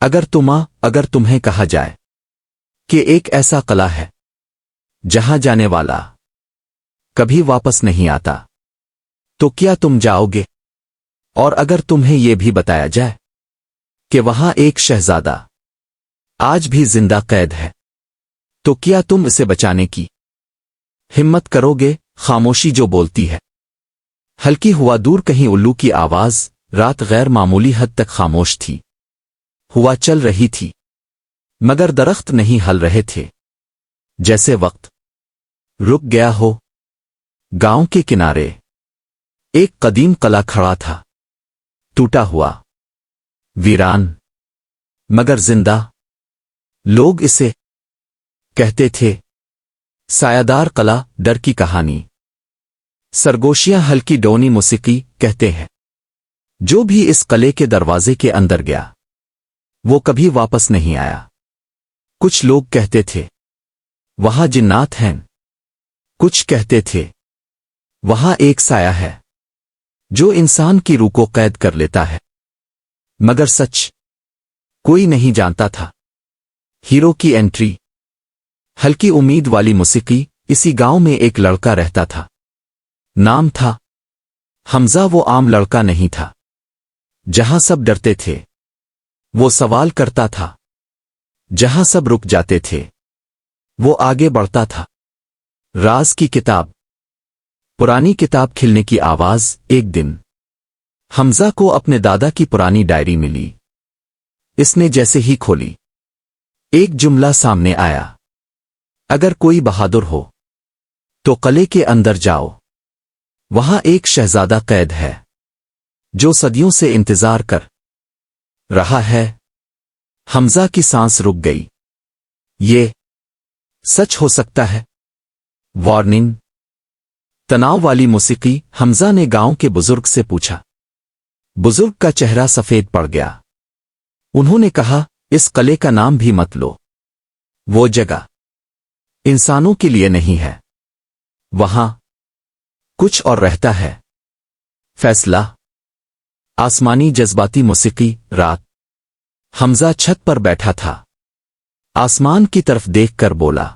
اگر تمہیں کہا جائے کہ ایک ایسا قلعہ ہے جہاں جانے والا کبھی واپس نہیں آتا تو کیا تم جاؤ گے؟ اور اگر تمہیں یہ بھی بتایا جائے کہ وہاں ایک شہزادہ آج بھی زندہ قید ہے تو کیا تم اسے بچانے کی ہمت کرو گے؟ خاموشی جو بولتی ہے۔ ہلکی ہوا دور کہیں الو کی آواز، رات غیر معمولی حد تک خاموش تھی۔ ہوا چل رہی تھی مگر درخت نہیں ہل رہے تھے، جیسے وقت رک گیا ہو۔ گاؤں کے کنارے ایک قدیم قلعہ کھڑا تھا، ٹوٹا ہوا، ویران مگر زندہ۔ لوگ اسے کہتے تھے سایہ قلعہ، ڈر کی کہانی، سرگوشیاں، ہلکی ڈونی موسیقی۔ کہتے ہیں جو بھی اس قلعے کے دروازے کے اندر گیا وہ کبھی واپس نہیں آیا۔ کچھ لوگ کہتے تھے وہاں جنات ہیں، کچھ کہتے تھے وہاں ایک سایہ ہے جو انسان کی روح کو قید کر لیتا ہے، مگر سچ کوئی نہیں جانتا تھا۔ ہیرو کی انٹری، ہلکی امید والی موسیقی۔ اسی گاؤں میں ایک لڑکا رہتا تھا، نام تھا حمزہ۔ وہ عام لڑکا نہیں تھا۔ جہاں سب ڈرتے تھے وہ سوال کرتا تھا، جہاں سب رک جاتے تھے وہ آگے بڑھتا تھا۔ راز کی کتاب، پرانی کتاب کھلنے کی آواز۔ ایک دن حمزہ کو اپنے دادا کی پرانی ڈائری ملی۔ اس نے جیسے ہی کھولی ایک جملہ سامنے آیا، اگر کوئی بہادر ہو تو قلعے کے اندر جاؤ، وہاں ایک شہزادہ قید ہے جو صدیوں سے انتظار کر رہا ہے۔ حمزہ کی سانس رک گئی۔ یہ سچ ہو سکتا ہے؟ وارننگ، تناؤ والی موسیقی۔ حمزہ نے گاؤں کے بزرگ سے پوچھا۔ بزرگ کا چہرہ سفید پڑ گیا۔ انہوں نے کہا اس قلعے کا نام بھی مت لو، وہ جگہ انسانوں کے لیے نہیں ہے، وہاں کچھ اور رہتا ہے۔ فیصلہ، آسمانی جذباتی موسیقی۔ رات حمزہ چھت پر بیٹھا تھا، آسمان کی طرف دیکھ کر بولا،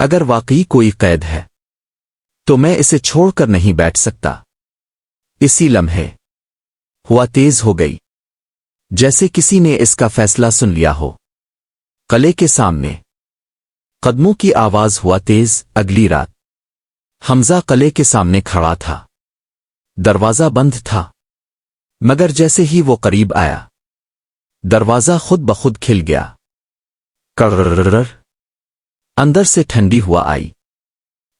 اگر واقعی کوئی قید ہے تو میں اسے چھوڑ کر نہیں بیٹھ سکتا۔ اسی لمحے ہوا تیز ہو گئی، جیسے کسی نے اس کا فیصلہ سن لیا ہو۔ قلعے کے سامنے قدموں کی آواز ہوا تیز۔ اگلی رات حمزہ قلعے کے سامنے کھڑا تھا، دروازہ بند تھا، مگر جیسے ہی وہ قریب آیا دروازہ خود بخود کھل گیا۔ کررررر، اندر سے ٹھنڈی ہوا آئی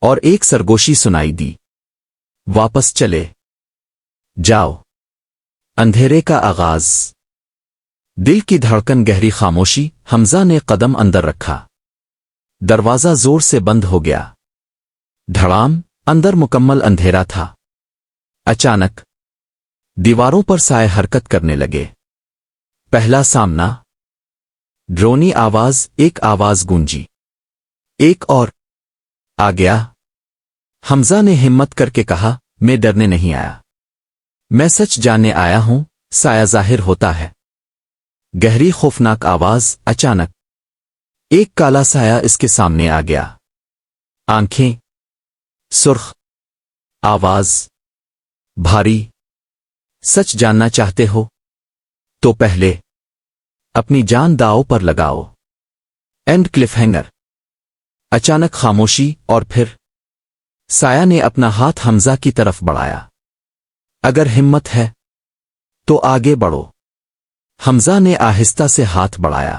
اور ایک سرگوشی سنائی دی، واپس چلے جاؤ۔ اندھیرے کا آغاز، دل کی دھڑکن، گہری خاموشی۔ حمزہ نے قدم اندر رکھا، دروازہ زور سے بند ہو گیا۔ دھڑام، اندر مکمل اندھیرا تھا۔ اچانک دیواروں پر سائے حرکت کرنے لگے۔ پہلا سامنا، ڈرونی آواز۔ ایک آواز گونجی، ایک اور آ گیا۔ حمزہ نے ہمت کر کے کہا، میں ڈرنے نہیں آیا، میں سچ جاننے آیا ہوں۔ سایہ ظاہر ہوتا ہے۔ گہری خوفناک آواز۔ اچانک ایک کالا سایہ اس کے سامنے آ گیا، آنکھیں سرخ، آواز بھاری۔ سچ جاننا چاہتے ہو تو پہلے اپنی جان داؤ پر لگاؤ۔ And cliff hanger. اچانک خاموشی، اور پھر سایہ نے اپنا ہاتھ حمزہ کی طرف بڑھایا۔ اگر ہمت ہے تو آگے بڑھو۔ حمزہ نے آہستہ سے ہاتھ بڑھایا،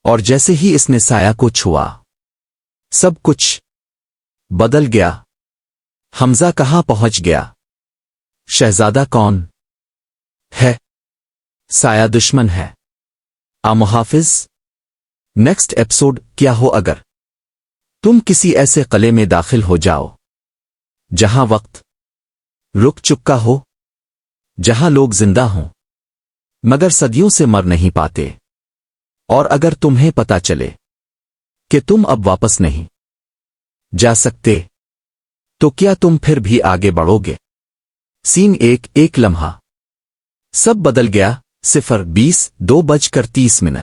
اور جیسے ہی اس نے سایہ کو چھوا سب کچھ بدل گیا۔ حمزہ کہاں پہنچ گیا؟ شہزادہ کون ہے؟ سایہ دشمن ہے؟ محافظ؟ نیکسٹ ایپیسوڈ، کیا ہو اگر تم کسی ایسے قلعے میں داخل ہو جاؤ جہاں وقت رک چکا ہو، جہاں لوگ زندہ ہوں مگر صدیوں سے مر نہیں پاتے، اور اگر تمہیں پتا چلے کہ تم اب واپس نہیں جا سکتے تو کیا تم پھر بھی آگے بڑھو گے؟ سین ایک لمحہ سب بدل گیا۔ 2:30